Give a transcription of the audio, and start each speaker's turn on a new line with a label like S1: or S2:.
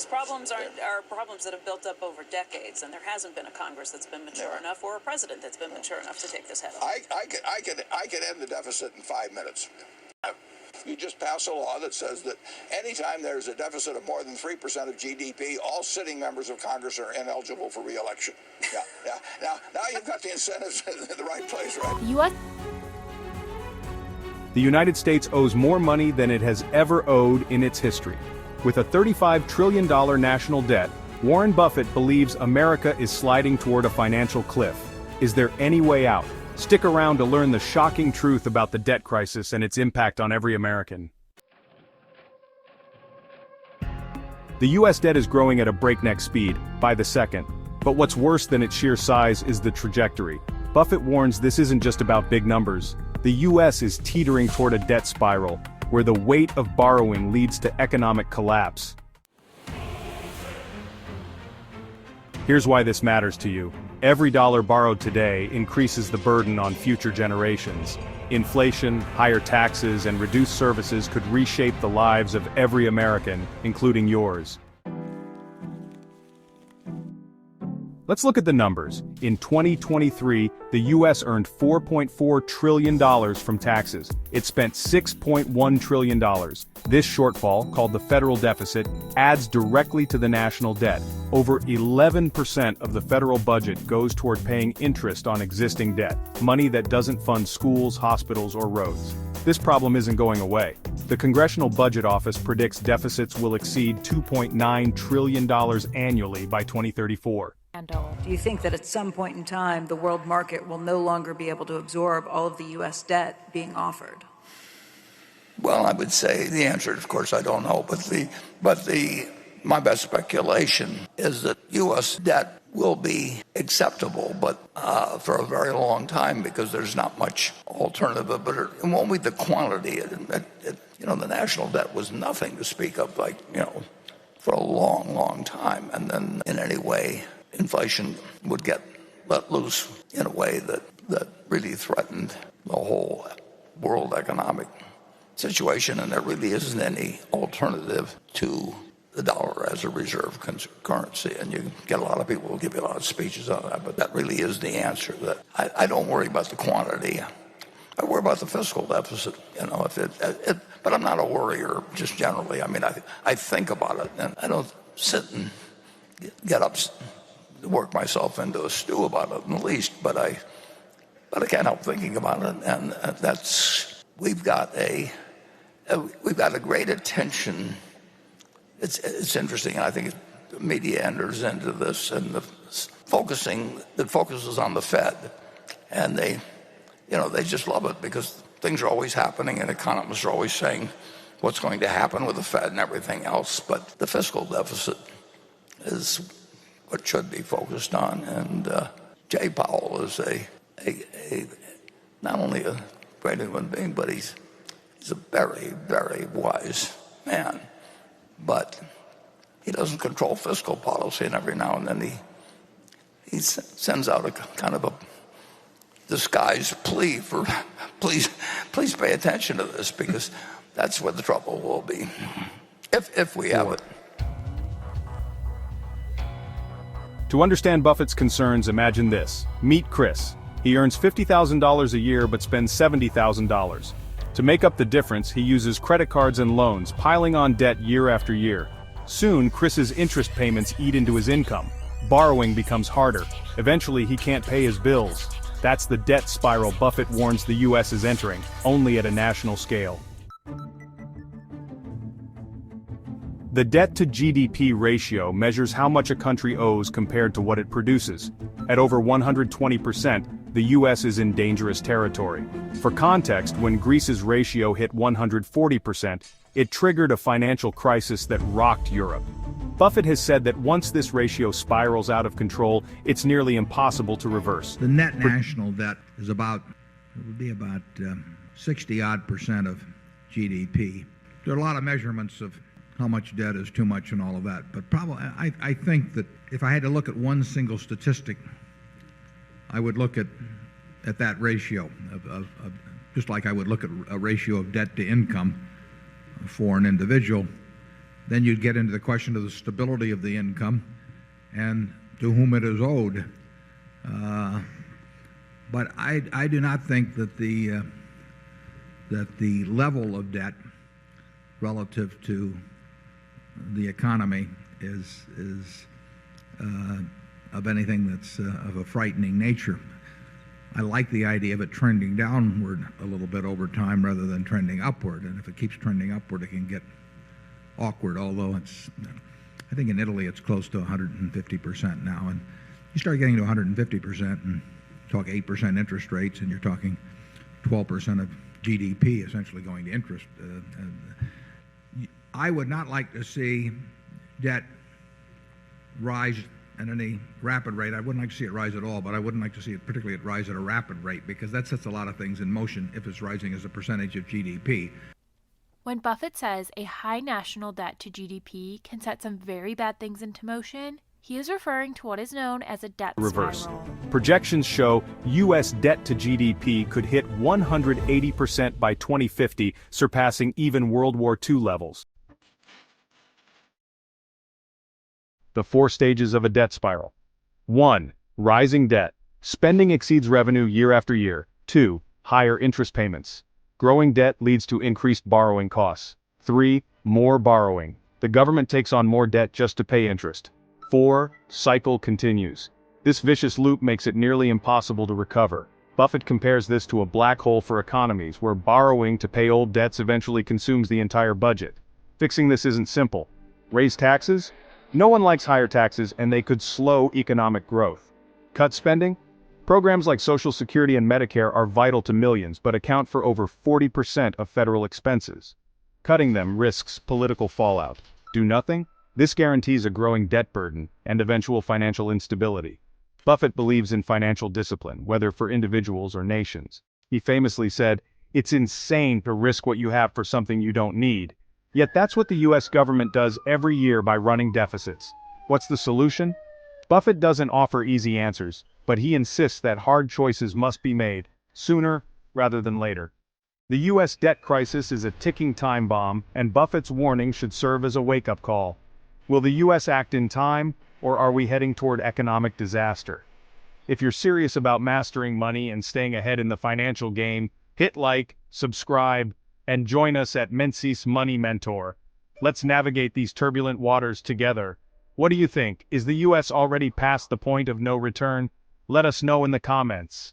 S1: these problems are problems that have built up over decades, and there hasn't been a Congress that's been mature enough or a president that's been mature enough to take this head on.
S2: I could end the deficit in 5 minutes. You just pass a law that says that anytime there's a deficit of more than 3% of GDP, all sitting members of Congress are ineligible for re-election. Yeah. Now you've got the incentives in the right place, right?
S3: The United States owes more money than it has ever owed in its history. With a $35 trillion national debt, Warren Buffett believes America is sliding toward a financial cliff. Is there any way out? Stick around to learn the shocking truth about the debt crisis and its impact on every American. The U.S. debt is growing at a breakneck speed, by the second. But what's worse than its sheer size is the trajectory. Buffett warns this isn't just about big numbers. The U.S. is teetering toward a debt spiral, where the weight of borrowing leads to economic collapse. Here's why this matters to you. Every dollar borrowed today increases the burden on future generations. Inflation, higher taxes, and reduced services could reshape the lives of every American, including yours. Let's look at the numbers. In 2023, the U.S. earned $4.4 trillion from taxes. It spent $6.1 trillion. This shortfall, called the federal deficit, adds directly to the national debt. Over 11% of the federal budget goes toward paying interest on existing debt, money that doesn't fund schools, hospitals, or roads. This problem isn't going away. The Congressional Budget Office predicts deficits will exceed $2.9 trillion annually by 2034.
S4: Do you think that at some point in time, the world market will no longer be able to absorb all of the U.S. debt being offered?
S2: Well, I would say the answer, of course, I don't know, but my best speculation is that U.S. debt will be acceptable, but for a very long time, because there's not much alternative. But it won't be the quantity. The national debt was nothing to speak of, for a long, long time. And then, in any way, inflation would get let loose in a way that really threatened the whole world economic situation, and there really isn't any alternative to the dollar as a reserve currency. And you get a lot of people who give you a lot of speeches on that, but that really is the answer. That I don't worry about the quantity. I worry about the fiscal deficit, but I'm not a worrier just generally. I mean, I think about it, and I don't sit and get up, work myself into a stew about it in the least, but I can't help thinking about it, and we've got a great attention. It's interesting, and I think the media enters into this, and the focuses on the Fed, and they just love it because things are always happening, and economists are always saying what's going to happen with the Fed and everything else. But the fiscal deficit is what should be focused on, and Jay Powell is not only a great human being, but he's a very, very wise man. But he doesn't control fiscal policy, and every now and then he sends out a kind of a disguised plea for please pay attention to this, because that's where the trouble will be if we have it.
S3: To understand Buffett's concerns, imagine this. Meet Chris. He earns $50,000 a year but spends $70,000. To make up the difference, he uses credit cards and loans, piling on debt year after year. Soon, Chris's interest payments eat into his income. Borrowing becomes harder. Eventually, he can't pay his bills. That's the debt spiral Buffett warns the U.S. is entering, only at a national scale. The debt-to-GDP ratio measures how much a country owes compared to what it produces. At over 120%, the U.S. is in dangerous territory. For context, when Greece's ratio hit 140%, it triggered a financial crisis that rocked Europe. Buffett has said that once this ratio spirals out of control, it's nearly impossible to reverse.
S5: The net national debt is it would be about 60-odd% of GDP. There are a lot of measurements of how much debt is too much and all of that, but probably I think that if I had to look at one single statistic, I would look at that ratio of just like I would look at a ratio of debt to income for an individual. then you'd get into the question of the stability of the income and to whom it is owed. But I do not think that the level of debt relative to the economy is of anything that's of a frightening nature. I like the idea of it trending downward a little bit over time rather than trending upward. And if it keeps trending upward, it can get awkward, although I think in Italy it's close to 150% now. And you start getting to 150% and talk 8% interest rates, and you're talking 12% of GDP essentially going to interest. I would not like to see debt rise at any rapid rate. I wouldn't like to see it rise at all, but I wouldn't like to see it particularly rise at a rapid rate, because that sets a lot of things in motion if it's rising as a percentage of GDP.
S6: When Buffett says a high national debt to GDP can set some very bad things into motion, he is referring to what is known as a debt
S3: Reverse.
S6: spiral.
S3: Projections show U.S. debt to GDP could hit 180% by 2050, surpassing even World War II levels. The 4 stages of a debt spiral. 1. Rising debt. Spending exceeds revenue year after year. 2. Higher interest payments. Growing debt leads to increased borrowing costs. 3. More borrowing. The government takes on more debt just to pay interest. 4. Cycle continues. This vicious loop makes it nearly impossible to recover. Buffett compares this to a black hole for economies, where borrowing to pay old debts eventually consumes the entire budget. Fixing this isn't simple. Raise taxes? No one likes higher taxes, and they could slow economic growth. Cut spending? Programs like Social Security and Medicare are vital to millions, but account for over 40% of federal expenses. Cutting them risks political fallout. Do nothing? This guarantees a growing debt burden and eventual financial instability. Buffett believes in financial discipline, whether for individuals or nations. He famously said, "It's insane to risk what you have for something you don't need." Yet that's what the U.S. government does every year by running deficits. What's the solution? Buffett doesn't offer easy answers, but he insists that hard choices must be made, sooner rather than later. The U.S. debt crisis is a ticking time bomb, and Buffett's warning should serve as a wake-up call. Will the U.S. act in time, or are we heading toward economic disaster? If you're serious about mastering money and staying ahead in the financial game, hit like, subscribe, and join us at Menzies Money Mentor. Let's navigate these turbulent waters together. What do you think? Is the U.S. already past the point of no return? Let us know in the comments.